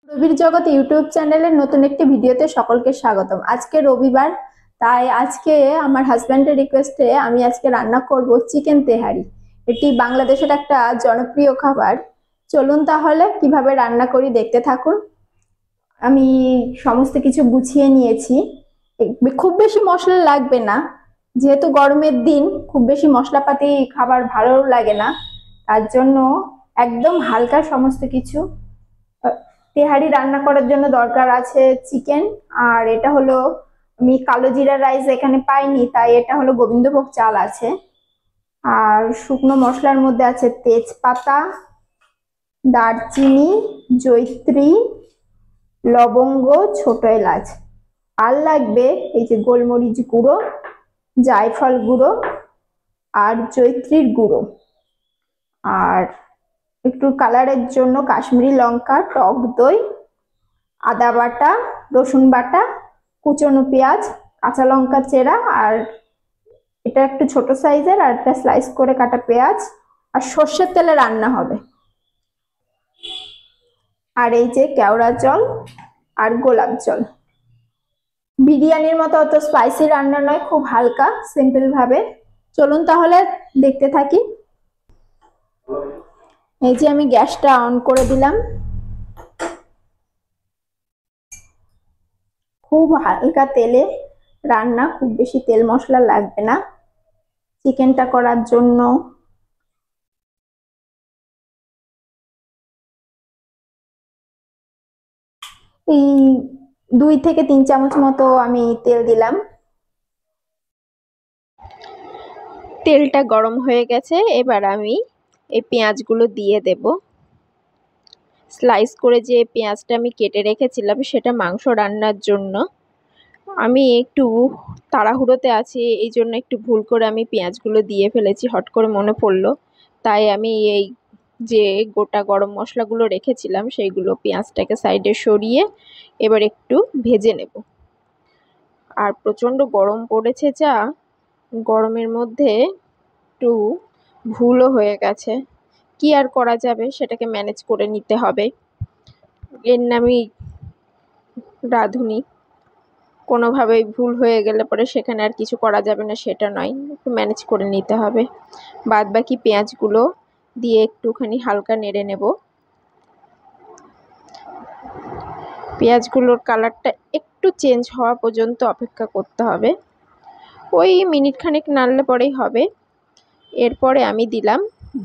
রবির জগৎ ইউটিউব চ্যানেলের নতুন একটি ভিডিওতে সকলকে স্বাগতম। আজকে রবিবার, তাই আজকে আমার হাজব্যান্ডের রিকোয়েস্টে আমি আজকে রান্না করব চিকেন তেহারি। এটি বাংলাদেশের একটা জনপ্রিয় খাবার। চলুন তাহলে কিভাবে রান্না করি দেখতে থাকুন। আমি সমস্ত কিছু গুছিয়ে নিয়েছি। খুব বেশি মশলা লাগবে না, যেহেতু গরমের দিন খুব বেশি মশলাপাতি খাবার ভালো লাগে না, তার জন্য একদম হালকা সমস্ত কিছু। তেহারি রান্না করার জন্য দরকার আছে চিকেন, আর এটা হলো, আমি কালো জিরা রাইস এখানে পাইনি, তাই এটা হলো গোবিন্দভোগ চাল আছে। আর শুকনো মশলার মধ্যে আছে তেজপাতা, দারচিনি, জয়িত্রী, লবঙ্গ, ছোট এলাচ। আর লাগবে এই যে গোলমরিচ গুঁড়ো, জায়ফল গুঁড়ো, আর জয়িত্রীর গুঁড়ো, আর একটু কালারের জন্য কাশ্মীরি লঙ্কা, টক দই, আদা বাটা, রসুন বাটা, কুচনো পেঁয়াজ, কাঁচা লঙ্কা চেরা, আর এটা একটু ছোট সাইজের, আর একটা স্লাইস করে কাটা পেঁয়াজ, আর সর্ষের তেলে রান্না হবে। আর এই যে কেওড়া জল আর গোলাপ জল। বিরিয়ানির মতো অত স্পাইসি রান্না নয়, খুব হালকা সিম্পল ভাবে। চলুন তাহলে দেখতে থাকি। এই যে আমি গ্যাসটা অন করে দিলাম। খুব হালকা তেলে রান্না, খুব বেশি তেল মশলা লাগবে না চিকেনটা করার জন্য। এই 2 থেকে 3 চামচ মতো আমি তেল দিলাম। তেলটা গরম হয়ে গেছে, এবার আমি এই পেঁয়াজগুলো দিয়ে দেব। স্লাইস করে যে পেঁয়াজটা আমি কেটে রেখেছিলাম সেটা মাংস রান্নার জন্য। আমি একটু তাড়াহুড়োতে আছি, এই জন্য একটু ভুল করে আমি পেঁয়াজগুলো দিয়ে ফেলেছি, হট করে মনে পড়লো। তাই আমি এই যে গোটা গরম মশলাগুলো রেখেছিলাম সেইগুলো পেঁয়াজটাকে সাইডে সরিয়ে এবার একটু ভেজে নেব। আর প্রচণ্ড গরম পড়েছে, যা গরমের মধ্যে একটু ভুলও হয়ে গেছে, কি আর করা যাবে, সেটাকে ম্যানেজ করে নিতে হবে। এর নামই রাঁধুনি। কোনোভাবেই ভুল হয়ে গেলে পরে সেখানে আর কিছু করা যাবে না সেটা নয়, একটু ম্যানেজ করে নিতে হবে। বাদ বাকি পেঁয়াজগুলো দিয়ে একটুখানি হালকা নেড়ে নেব। পেঁয়াজগুলোর কালারটা একটু চেঞ্জ হওয়া পর্যন্ত অপেক্ষা করতে হবে, ওই মিনিট খানেক নাড়লে পরেই হবে। এরপরে আমি দিলাম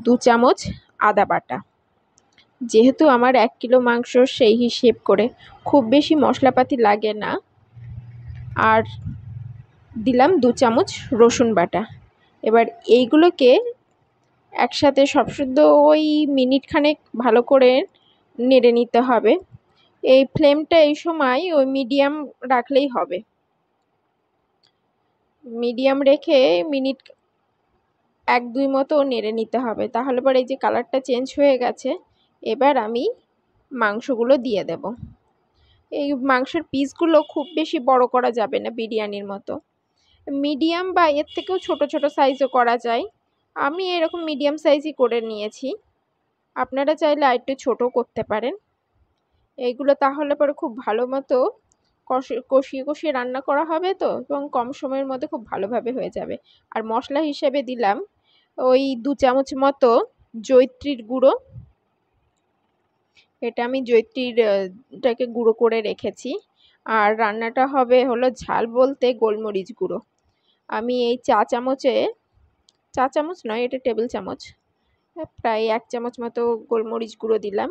2 চামচ আদা বাটা। যেহেতু আমার 1 কিলো মাংস, সেই হিসেব করে খুব বেশি মশলাপাতি লাগে না। আর দিলাম 2 চামচ রসুন বাটা। এবার এইগুলোকে একসাথে সব শুদ্ধ ওই মিনিট খানেক ভালো করে নেড়ে নিতে হবে। এই ফ্লেমটা এই সময় ওই মিডিয়াম রাখলেই হবে। মিডিয়াম রেখে মিনিট 1-2 মতো নেড়ে নিতে হবে, তাহলে পরে এই যে কালারটা চেঞ্জ হয়ে গেছে। এবার আমি মাংসগুলো দিয়ে দেব। এই মাংসের পিসগুলো খুব বেশি বড় করা যাবে না, বিরিয়ানির মতো। মিডিয়াম বা এর থেকেও ছোট ছোট সাইজও করা যায়। আমি এরকম মিডিয়াম সাইজই করে নিয়েছি, আপনারা চাইলে আরেকটু ছোটো করতে পারেন। এইগুলো তাহলে পরে খুব ভালো মতো কষিয়ে কষিয়ে রান্না করা হবে তো, এবং কম সময়ের মধ্যে খুব ভালোভাবে হয়ে যাবে। আর মশলা হিসেবে দিলাম ওই 2 চামচ মতো জয়িত্রীর গুঁড়ো। এটা আমি জয়িত্রীরটাকে গুঁড়ো করে রেখেছি। আর রান্নাটা হবে হলো ঝাল বলতে গোলমরিচ গুঁড়ো। আমি এই চা চামচ নয়, এটা টেবিল চামচ, প্রায় 1 চামচ মতো গোলমরিচ গুঁড়ো দিলাম।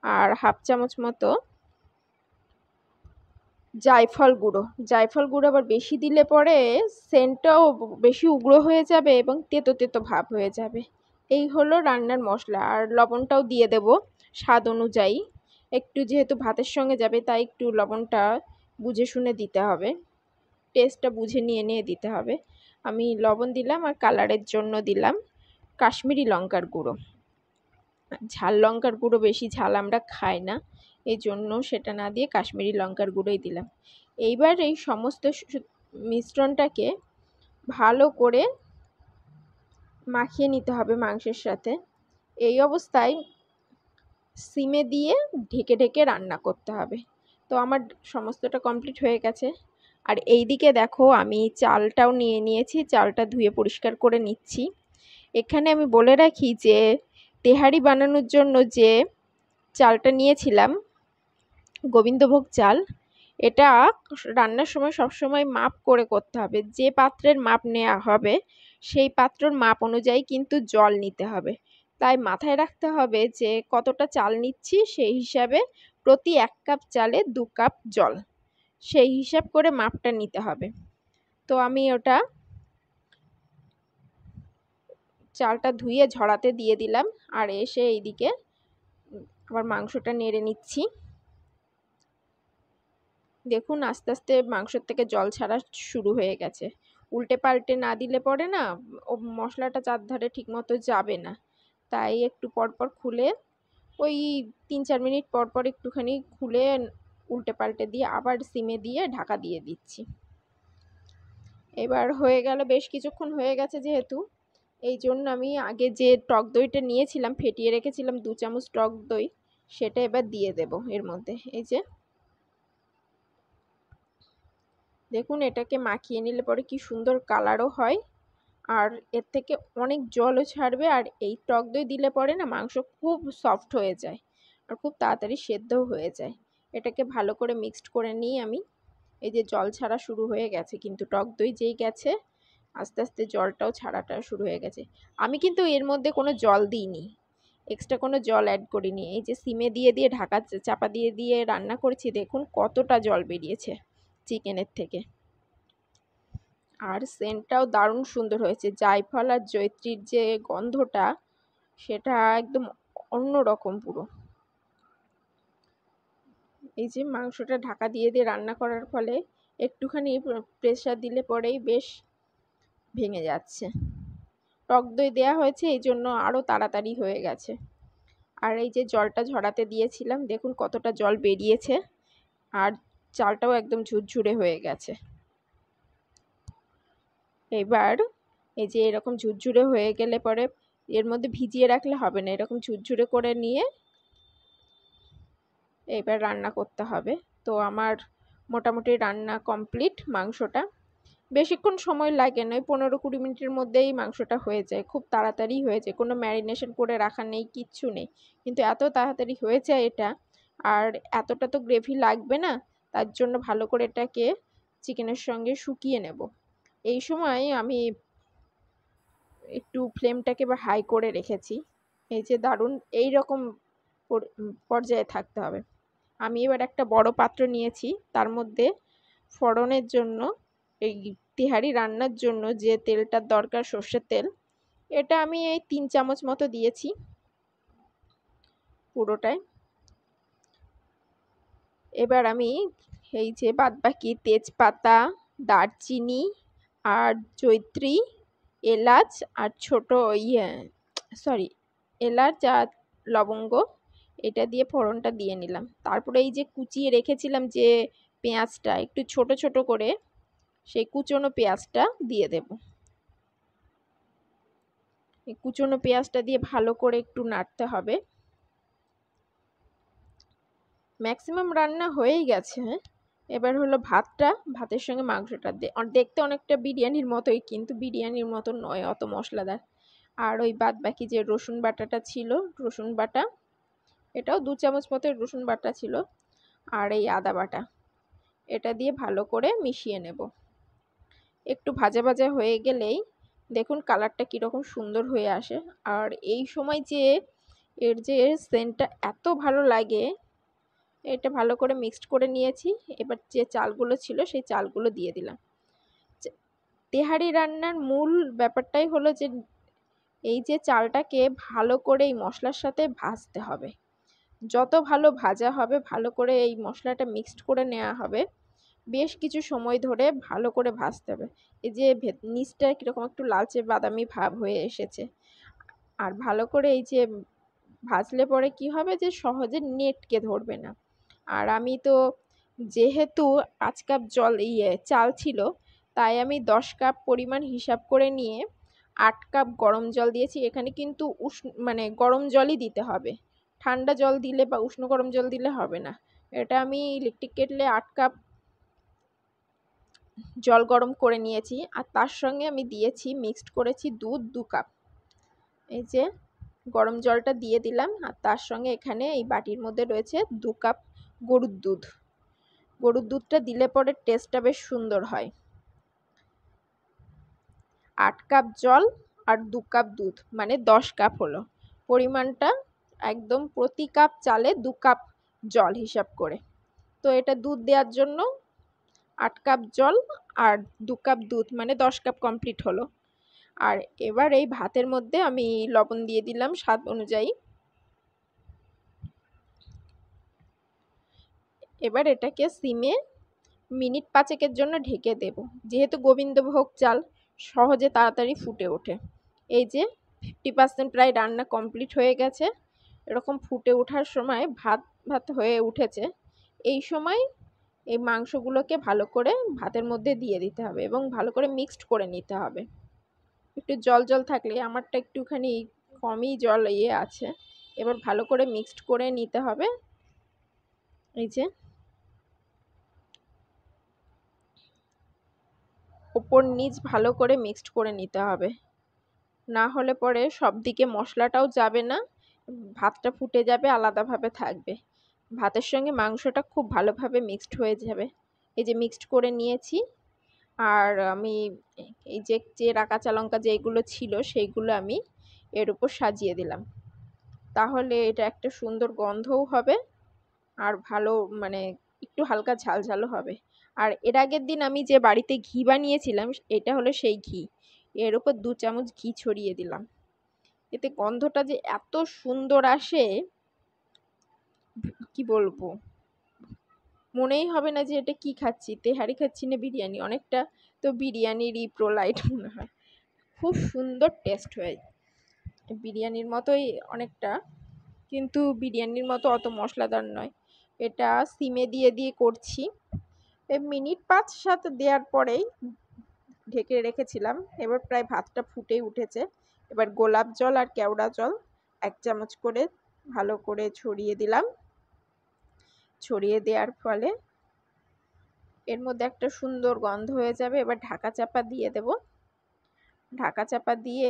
আর 1/2 চামচ মতো জায়ফল গুঁড়ো আবার বেশি দিলে পরে সেন্টটাও বেশি উগ্র হয়ে যাবে এবং তেতো তেতো ভাব হয়ে যাবে। এই হলো রান্নার মশলা। আর লবণটাও দিয়ে দেব স্বাদ অনুযায়ী। একটু যেহেতু ভাতের সঙ্গে যাবে, তাই একটু লবণটা বুঝে শুনে দিতে হবে, টেস্টটা বুঝে নিয়ে নিয়ে দিতে হবে। আমি লবণ দিলাম, আর কালারের জন্য দিলাম কাশ্মীরি লঙ্কার গুঁড়ো। ঝাল লঙ্কার গুঁড়ো, বেশি ঝাল আমরা খাই না, এই জন্য সেটা না দিয়ে কাশ্মীরি লঙ্কার গুঁড়োই দিলাম। এইবার এই সমস্ত মিশ্রণটাকে ভালো করে মাখিয়ে নিতে হবে মাংসের সাথে। এই অবস্থায় সিমে দিয়ে ঢেকে ঢেকে রান্না করতে হবে। তো আমার সমস্তটা কমপ্লিট হয়ে গেছে। আর এই দিকে দেখো আমি চালটাও নিয়ে নিয়েছি, চালটা ধুয়ে পরিষ্কার করে নিচ্ছি। এখানে আমি বলে রাখি যে তেহারি বানানোর জন্য যে চালটা নিয়েছিলাম, গোবিন্দভোগ চাল, এটা রান্নার সময় সবসময় মাপ করে করতে হবে। যে পাত্রের মাপ নেওয়া হবে সেই পাত্রের মাপ অনুযায়ী কিন্তু জল নিতে হবে। তাই মাথায় রাখতে হবে যে কতটা চাল নিচ্ছি সেই হিসাবে প্রতি 1 কাপ চালে 2 কাপ জল, সেই হিসাব করে মাপটা নিতে হবে। তো আমি ওটা চালটা ধুয়ে ঝরাতে দিয়ে দিলাম, আর এসে এইদিকে আবার মাংসটা নেড়ে নিচ্ছি। দেখুন আস্তে আস্তে মাংসের থেকে জল ছাড়া শুরু হয়ে গেছে। উল্টে পাল্টে না দিলে পরে না ও মশলাটা চারধারে ঠিক মতো যাবে না। তাই একটু পরপর খুলে ওই 3-4 মিনিট পরপর একটুখানি খুলে উল্টে পাল্টে দিয়ে আবার সিমে দিয়ে ঢাকা দিয়ে দিচ্ছি। এবার হয়ে গেল, বেশ কিছুক্ষণ হয়ে গেছে যেহেতু, এই জন্য আমি আগে যে টক দইটা নিয়েছিলাম ফেটিয়ে রেখেছিলাম 2 চামচ টক দই, সেটা এবার দিয়ে দেব এর মধ্যে। এই যে দেখুন এটাকে মাখিয়ে নিলে পরে কি সুন্দর কালারও হয়, আর এর থেকে অনেক জলও ছাড়বে। আর এই টক দই দিলে পরে না মাংস খুব সফট হয়ে যায় আর খুব তাড়াতাড়ি সেদ্ধও হয়ে যায়। এটাকে ভালো করে মিক্সড করে নিই আমি। এই যে জল ছাড়া শুরু হয়ে গেছে, কিন্তু টক দই যেই গেছে আস্তে আস্তে জলটাও ছাড়াটা শুরু হয়ে গেছে। আমি কিন্তু এর মধ্যে কোনো জল দিইনি, এক্সট্রা কোনো জল অ্যাড করিনি। এই যে সিমে দিয়ে দিয়ে ঢাকা চাপা দিয়ে দিয়ে রান্না করেছি, দেখুন কতটা জল বেরিয়েছে চিকেনের থেকে। আর সেন্টটাও দারুণ সুন্দর হয়েছে, জায়ফল আর জয়িত্রীর যে গন্ধটা সেটা একদম অন্যরকম পুরো। এই যে মাংসটা ঢাকা দিয়ে দিয়ে রান্না করার ফলে একটুখানি প্রেসার দিলে পরেই বেশ ভেঙে যাচ্ছে। টক দই দেওয়া হয়েছে এই জন্য আরও তাড়াতাড়ি হয়ে গেছে। আর এই যে জলটা ঝরাতে দিয়েছিলাম, দেখুন কতটা জল বেরিয়েছে, আর চালটাও একদম ঝুরঝুরে হয়ে গেছে। এবার এই যে এরকম ঝুরঝুরে হয়ে গেলে পরে এর মধ্যে ভিজিয়ে রাখলে হবে না, এরকম ঝুরঝুরে করে নিয়ে এবার রান্না করতে হবে। তো আমার মোটামুটি রান্না কমপ্লিট। মাংসটা বেশিক্ষণ সময় লাগে না, 15-20 মিনিটের মধ্যেই মাংসটা হয়ে যায়, খুব তাড়াতাড়ি হয়ে যায়, কোনো ম্যারিনেশন করে রাখা নেই, কিচ্ছু নেই, কিন্তু এত তাড়াতাড়ি হয়ে যায় এটা। আর এতটা তো গ্রেভি লাগবে না, তার জন্য ভালো করে এটাকে চিকেনের সঙ্গে শুকিয়ে নেব। এই সময় আমি একটু ফ্লেমটাকে বা হাই করে রেখেছি। এই যে দারুণ এই রকম পর্যায়ে থাকতে হবে। আমি এবার একটা বড় পাত্র নিয়েছি, তার মধ্যে ফোড়নের জন্য, এই তেহারি রান্নার জন্য যে তেলটার দরকার সর্ষের তেল, এটা আমি এই 3 চামচ মতো দিয়েছি পুরোটাই। এবার আমি এই যে বাদবাকি তেজপাতা, দারচিনি আর জয়িত্রী, এলাচ আর ছোট এলাচ আর লবঙ্গ, এটা দিয়ে ফোড়নটা দিয়ে নিলাম। তারপরে এই যে কুচিয়ে রেখেছিলাম যে পেঁয়াজটা একটু ছোট ছোট করে, সেই কুচনো পেঁয়াজটা দিয়ে দেব। এই কুচনো পেঁয়াজটা দিয়ে ভালো করে একটু নাড়তে হবে। ম্যাক্সিমাম রান্না হয়েই গেছে। এবার হলো ভাতটা, ভাতের সঙ্গে মাংসটা দেখতে অনেকটা বিরিয়ানির মতোই, কিন্তু বিরিয়ানির মতো নয় অত মশলাদার। আর ওই বাদ বাকি যে রসুন বাটাটা ছিল, রসুন বাটা, এটাও 2 চামচ মতো রসুন বাটা ছিল, আর এই আদা বাটা, এটা দিয়ে ভালো করে মিশিয়ে নেব। একটু ভাজা ভাজা হয়ে গেলেই দেখুন কালারটা কীরকম সুন্দর হয়ে আসে। আর এই সময় যে এর যে সেন্টটা এত ভালো লাগে, এটা ভালো করে মিক্সড করে নিয়েছি। এবার যে চালগুলো ছিল সেই চালগুলো দিয়ে দিলাম। তেহারি রান্নার মূল ব্যাপারটাই হলো যে এই যে চালটাকে ভালো করে এই মশলার সাথে ভাজতে হবে। যত ভালো ভাজা হবে, ভালো করে এই মশলাটা মিক্সড করে নেওয়া হবে, বেশ কিছু সময় ধরে ভালো করে ভাজতে হবে। এই যে নিচটা কীরকম একটু লালচে বাদামি ভাব হয়ে এসেছে। আর ভালো করে এই যে ভাজলে পরে কি হবে যে সহজে নেটকে ধরবে না। আর আমি তো যেহেতু 5 কাপ চাল ছিল, তাই আমি 10 কাপ পরিমাণ হিসাব করে নিয়ে 8 কাপ গরম জল দিয়েছি। এখানে কিন্তু মানে গরম জলই দিতে হবে, ঠান্ডা জল দিলে বা উষ্ণ গরম জল দিলে হবে না। এটা আমি ইলেকট্রিক কেটলে 8 কাপ জল গরম করে নিয়েছি, আর তার সঙ্গে আমি দিয়েছি, মিক্সড করেছি দুধ 2 কাপ। এই যে গরম জলটা দিয়ে দিলাম, আর তার সঙ্গে এখানে এই বাটির মধ্যে রয়েছে 2 কাপ গরুর দুধ। গরুর দুধটা দিলে পরে টেস্টটা বেশ সুন্দর হয়। 8 কাপ জল আর 2 কাপ দুধ, মানে 10 কাপ হলো। পরিমাণটা একদম প্রতি কাপ চালে 2 কাপ জল হিসাব করে। তো এটা দুধ দেওয়ার জন্য 8 কাপ জল আর 2 কাপ দুধ, মানে 10 কাপ কমপ্লিট হলো। আর এবার এই ভাতের মধ্যে আমি লবণ দিয়ে দিলাম স্বাদ অনুযায়ী। এবার এটাকে সিমে মিনিট 5 জন্য ঢেকে দেব, যেহেতু গোবিন্দভোগ চাল সহজে তাড়াতাড়ি ফুটে ওঠে। এই যে 50% প্রায় রান্না কমপ্লিট হয়ে গেছে। এরকম ফুটে ওঠার সময় ভাত ভাত হয়ে উঠেছে, এই সময় এই মাংসগুলোকে ভালো করে ভাতের মধ্যে দিয়ে দিতে হবে এবং ভালো করে মিক্সড করে নিতে হবে। একটু জল জল থাকলে, আমারটা একটুখানি কমই জল আছে। এবার ভালো করে মিক্সড করে নিতে হবে। এই যে ওপর নিচ ভালো করে মিক্সড করে নিতে হবে, না হলে পরে সব দিকে মশলাটাও যাবে না, ভাতটা ফুটে যাবে, আলাদাভাবে থাকবে। ভাতের সঙ্গে মাংসটা খুব ভালোভাবে মিক্সড হয়ে যাবে। এই যে মিক্সড করে নিয়েছি, আর আমি এই যে কাঁচা লঙ্কা যেগুলো ছিল সেইগুলো আমি এর উপর সাজিয়ে দিলাম। তাহলে এটা একটা সুন্দর গন্ধও হবে, আর ভালো মানে একটু হালকা ঝালঝালও হবে। আর এর আগের দিন আমি যে বাড়িতে ঘি বানিয়েছিলাম, এটা হলো সেই ঘি। এর উপর 2 চামচ ঘি ছড়িয়ে দিলাম। এতে গন্ধটা যে এত সুন্দর আসে, কি বলবো, মনেই হবে না যে এটা কি খাচ্ছি, তেহারি খাচ্ছি না বিরিয়ানি। অনেকটা তো বিরিয়ানিরই প্রোলাইট মনে হয়। খুব সুন্দর টেস্ট হয়, বিরিয়ানির মতোই অনেকটা, কিন্তু বিরিয়ানির মতো অত মশলাদার নয়। এটা সিমে দিয়ে দিয়ে করছি। এই মিনিট 5-7 দেওয়ার পরেই ঢেকে রেখেছিলাম। এবার প্রায় ভাতটা ফুটেই উঠেছে। এবার গোলাপ জল আর কেওড়া জল 1 চামচ করে ভালো করে ছড়িয়ে দিলাম। ছড়িয়ে দেওয়ার ফলে এর মধ্যে একটা সুন্দর গন্ধ হয়ে যাবে। এবার ঢাকা চাপা দিয়ে দেব। ঢাকা চাপা দিয়ে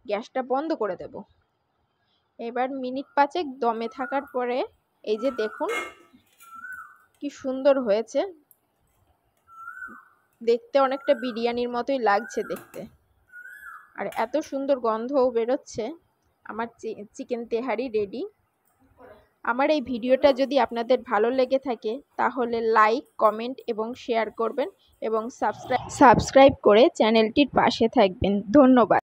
গ্যাসটা বন্ধ করে দেব। এবার মিনিট 5 দমে থাকার পরে এই যে দেখুন কি সুন্দর হয়েছে, দেখতে অনেকটা বিরিয়ানির মতোই লাগছে দেখতে, আর এত সুন্দর গন্ধও বেরোচ্ছে। আমার চিকেন তেহারি রেডি। আমার এই ভিডিওটা যদি আপনাদের ভালো লেগে থাকে তাহলে লাইক, কমেন্ট এবং শেয়ার করবেন এবং সাবস্ক্রাইব করে চ্যানেলটির পাশে থাকবেন। ধন্যবাদ।